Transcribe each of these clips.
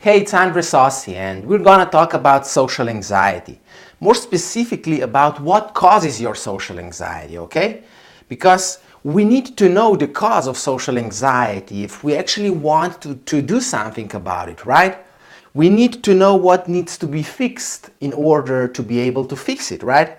Hey, it's Andre Sossi, and we're gonna talk about social anxiety. More specifically about what causes your social anxiety, okay? Because we need to know the cause of social anxiety if we actually want to do something about it, right? We need to know what needs to be fixed in order to be able to fix it, right?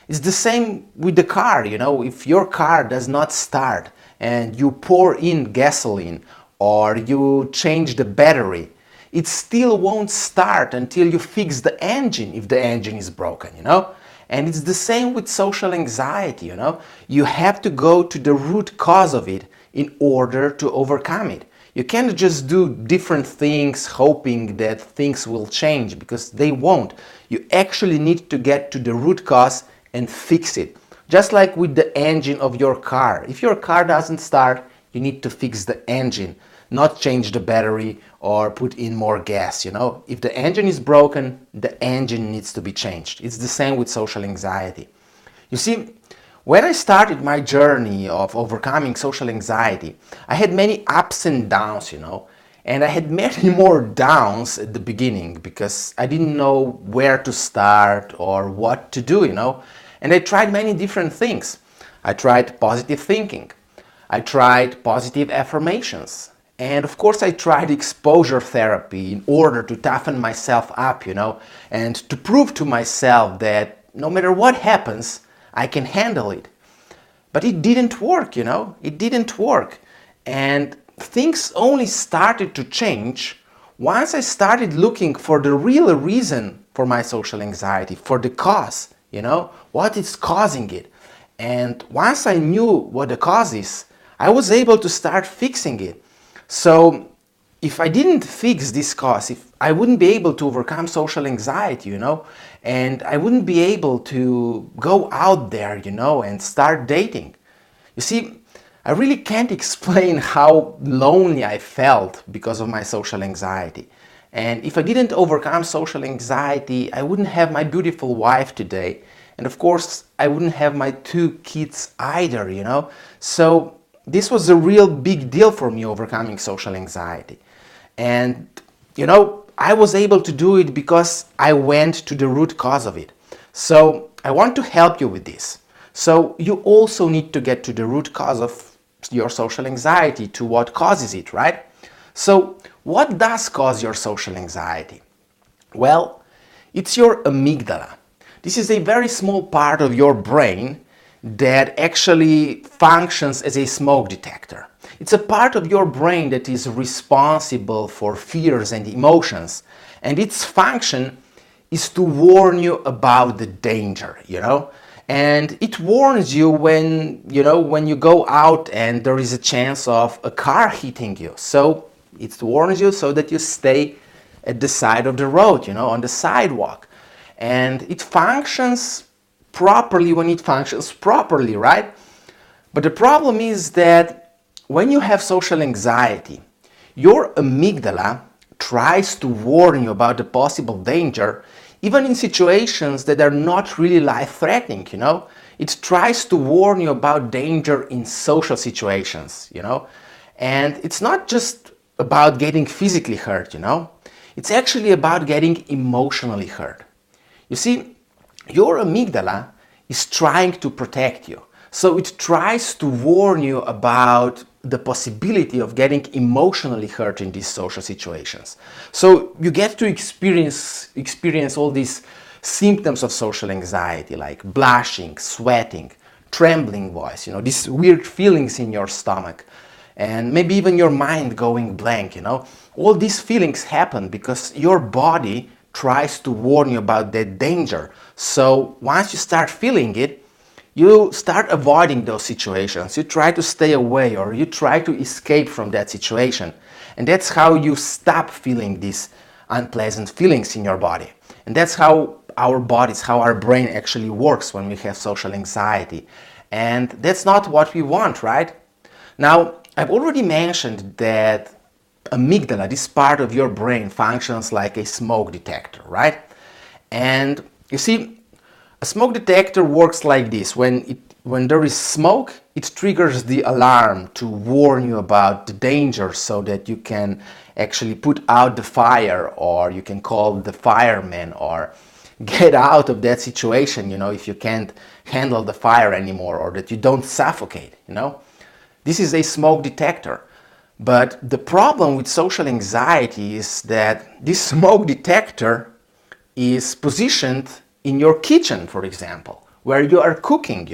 It's the same with the car, if your car does not start and you pour in gasoline or you change the battery, it still won't start until you fix the engine if the engine is broken. And it's the same with social anxiety. You have to go to the root cause of it in order to overcome it. You can't just do different things hoping that things will change, because they won't. You actually need to get to the root cause and fix it. Just like with the engine of your car. If your car doesn't start, you need to fix the engine, not change the battery or put in more gas. If the engine is broken, the engine needs to be changed. It's the same with social anxiety. You see, when I started my journey of overcoming social anxiety, I had many ups and downs, and I had many more downs at the beginning because I didn't know where to start or what to do. And I tried many different things. I tried positive thinking. I tried positive affirmations. And of course, I tried exposure therapy in order to toughen myself up, and to prove to myself that no matter what happens, I can handle it. But it didn't work, it didn't work. And things only started to change once I started looking for the real reason for my social anxiety, for the cause, what is causing it. And once I knew what the cause is, I was able to start fixing it. So if I didn't fix this cause, if I wouldn't be able to overcome social anxiety, and I wouldn't be able to go out there, and start dating. You see, I really can't explain how lonely I felt because of my social anxiety. And if I didn't overcome social anxiety, I wouldn't have my beautiful wife today. And of course, I wouldn't have my 2 kids either. So this was a real big deal for me, overcoming social anxiety. And, I was able to do it because I went to the root cause of it. So I want to help you with this. So you also need to get to the root cause of your social anxiety, to what causes it, right? So what does cause your social anxiety? Well, it's your amygdala. This is a very small part of your brain that actually functions as a smoke detector. It's a part of your brain that is responsible for fears and emotions, and its function is to warn you about the danger, And it warns you when you go out and there is a chance of a car hitting you. So it warns you so that you stay at the side of the road, on the sidewalk. And it functions properly when it functions properly, right? But the problem is that when you have social anxiety, your amygdala tries to warn you about the possible danger, even in situations that are not really life-threatening, It tries to warn you about danger in social situations, And it's not just about getting physically hurt, It's actually about getting emotionally hurt. You see, your amygdala is trying to protect you. So it tries to warn you about the possibility of getting emotionally hurt in these social situations. So you get to experience all these symptoms of social anxiety, like blushing, sweating, trembling voice, these weird feelings in your stomach, and maybe even your mind going blank, All these feelings happen because your body tries to warn you about that danger. So once you start feeling it, you start avoiding those situations. You try to stay away, or you try to escape from that situation. And that's how you stop feeling these unpleasant feelings in your body. And that's how our brain actually works when we have social anxiety. And that's not what we want, right? Now, I've already mentioned that amygdala, this part of your brain, functions like a smoke detector, right? And you see, a smoke detector works like this. When when there is smoke, it triggers the alarm to warn you about the danger so that you can actually put out the fire, or you can call the fireman, or get out of that situation, if you can't handle the fire anymore, or that you don't suffocate. This is a smoke detector. But the problem with social anxiety is that this smoke detector is positioned in your kitchen, for example, where you are cooking.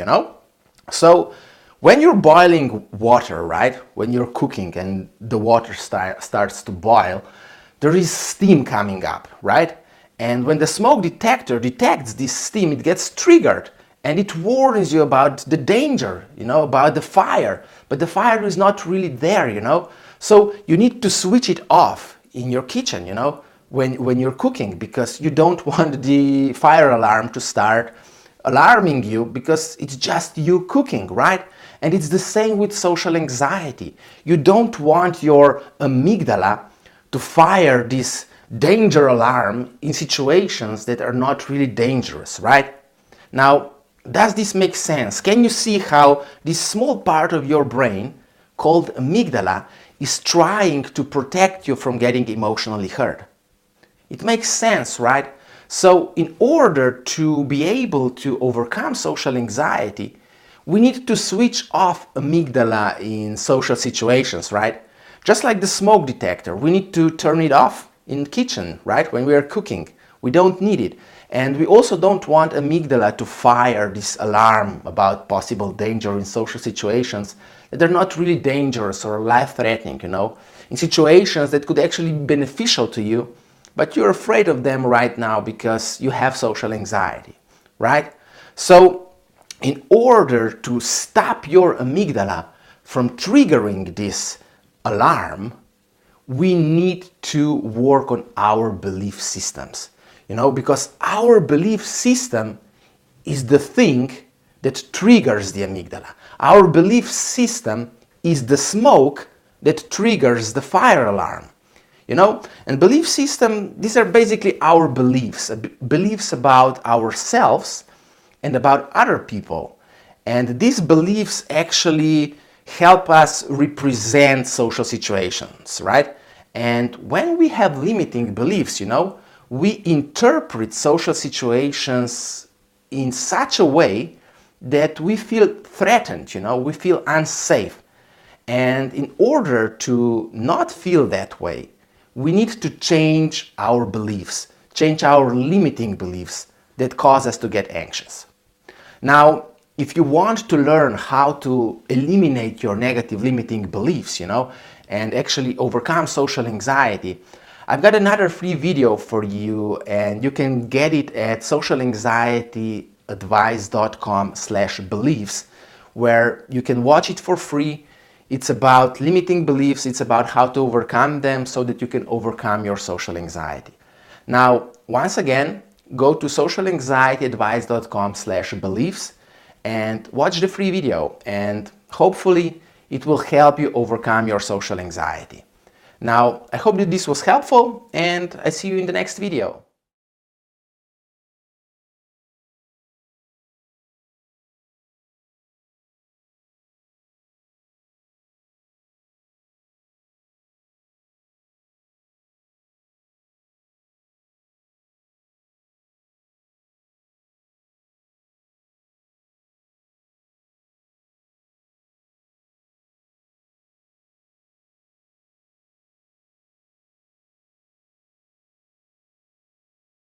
So when you're boiling water, right, when you're cooking and the water starts to boil, there is steam coming up, right? And when the smoke detector detects this steam, it gets triggered and it warns you about the danger, about the fire. But the fire is not really there. So you need to switch it off in your kitchen, when you're cooking, because you don't want the fire alarm to start alarming you, because it's just you cooking, right? And it's the same with social anxiety. You don't want your amygdala to fire this danger alarm in situations that are not really dangerous, right? Now, does this make sense? Can you see how this small part of your brain called amygdala is trying to protect you from getting emotionally hurt? It makes sense, right? So in order to be able to overcome social anxiety, we need to switch off amygdala in social situations, right? Just like the smoke detector, we need to turn it off in the kitchen, right? When we are cooking, we don't need it. And we also don't want amygdala to fire this alarm about possible danger in social situations that are not really dangerous or life-threatening, in situations that could actually be beneficial to you, but you're afraid of them right now because you have social anxiety, right? So in order to stop your amygdala from triggering this alarm, we need to work on our belief systems, because our belief system is the thing that triggers the amygdala. Our belief system is the smoke that triggers the fire alarm. And belief system, these are basically our beliefs, beliefs about ourselves and about other people. And these beliefs actually help us represent social situations, right? And when we have limiting beliefs, we interpret social situations in such a way that we feel threatened, we feel unsafe. And in order to not feel that way, we need to change our beliefs, change our limiting beliefs that cause us to get anxious. Now, if you want to learn how to eliminate your negative limiting beliefs, and actually overcome social anxiety, I've got another free video for you, and you can get it at socialanxietyadvice.com/beliefs, where you can watch it for free. It's about limiting beliefs, it's about how to overcome them so that you can overcome your social anxiety. Now, once again, go to socialanxietyadvice.com/beliefs and watch the free video, and hopefully it will help you overcome your social anxiety. Now, I hope that this was helpful, and I see you in the next video.